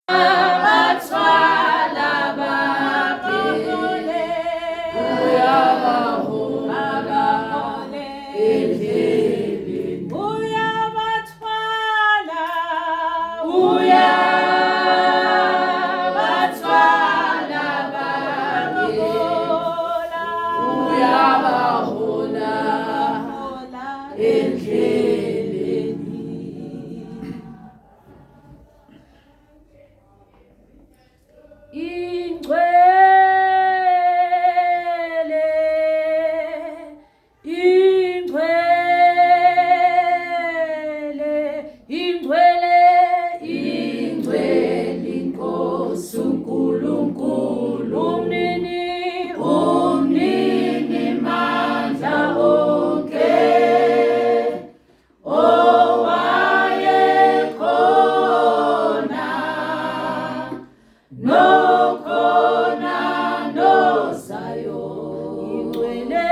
abathwala bakhe uyabahole endleleni uyabathwala bakhe uyabahola endleleni. Ingcwele Nkosi uNkulunkulu umnini mandla onke owayekhona nokhona nozayo ingcwele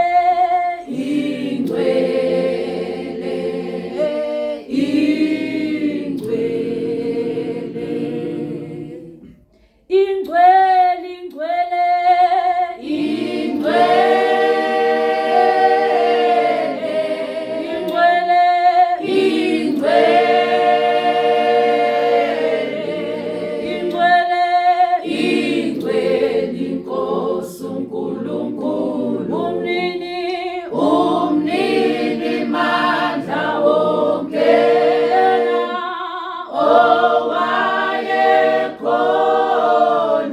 Nkosi uNkulunkulu umnini mandla onke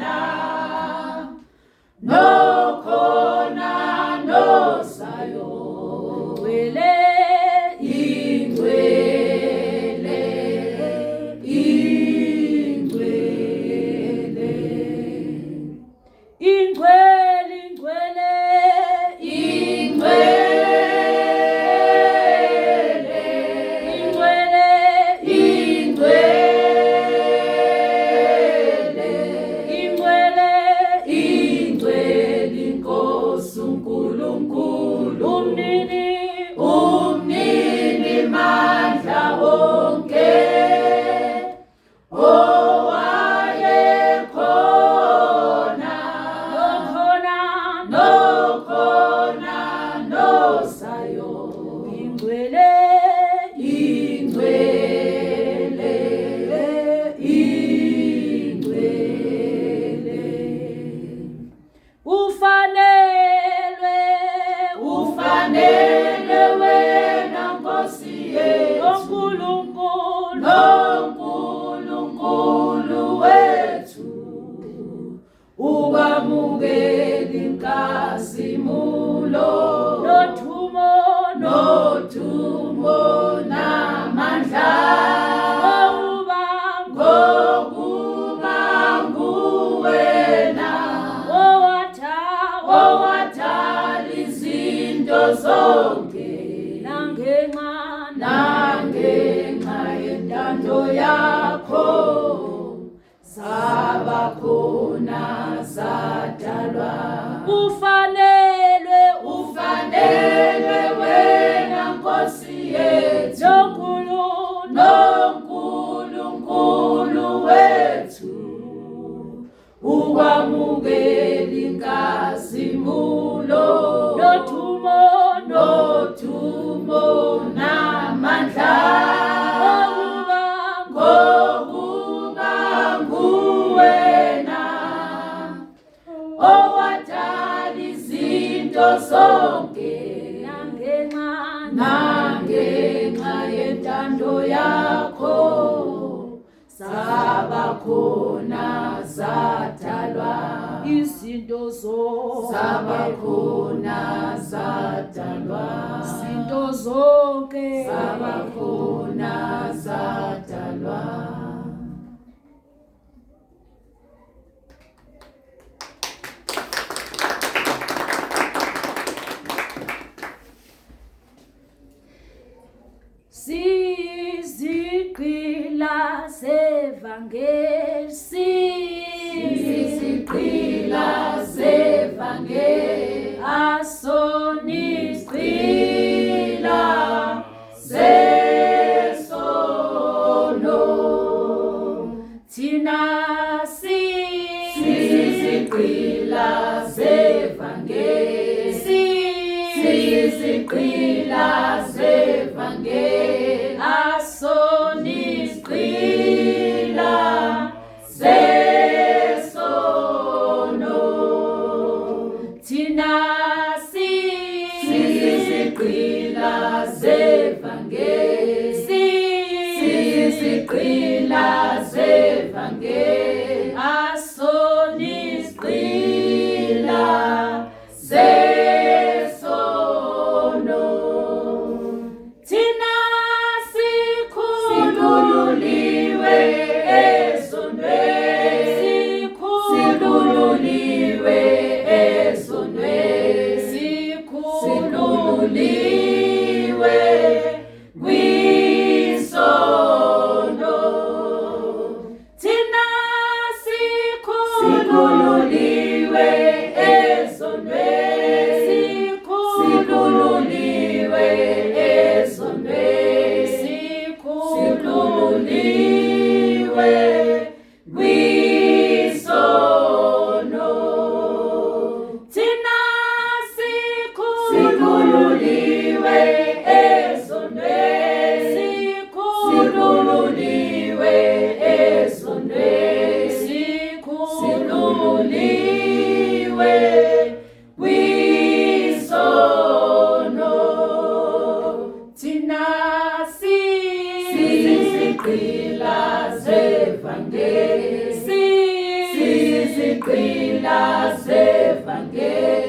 owayekhona nokhona nozayo Nkosi uNkulunkulu umnini mandla onke owayekhona nokhona nozayo ingcwele ufanele wena Nkosi yethu noNkulunkulu wethu ukwamukela inkazimulo nothumo namandla ngokuba nguwena owathala izinto zonke nangenxa yentando yakho zabakhona zadalwa. Ufanele wena Nkosi yethu noNkulunkulu wethu ukwamukela inkazimulo nothumo namandla ngokuba nguwena owathala izinto zonke nangenxa yentando yakho zabakhona zadalwa izinto zabakhona zadalwa izinto zonke zabakhona zadalwa. Sizigqila zevangeli asonigqila zesono thina sizigqila zevangeli, sizigqila zevangeli, asonisgqila zesono. Thina sizigqila zevangeli, sizigqila zevangeli, asonisgqila zesono. Thina sikhululiwe esonweni, sikhululiwe esonweni, sikhululiwe kwisono. Thina sikhululiwe esonweni, sikhululiwe esonweni, sikhululiwe kwisono. Thina sikhululiwe esonweni, sikhululiwe esonweni, sikhululiwe kwisono. Thina sizigqila zevangeli, sizigqila zevangeli,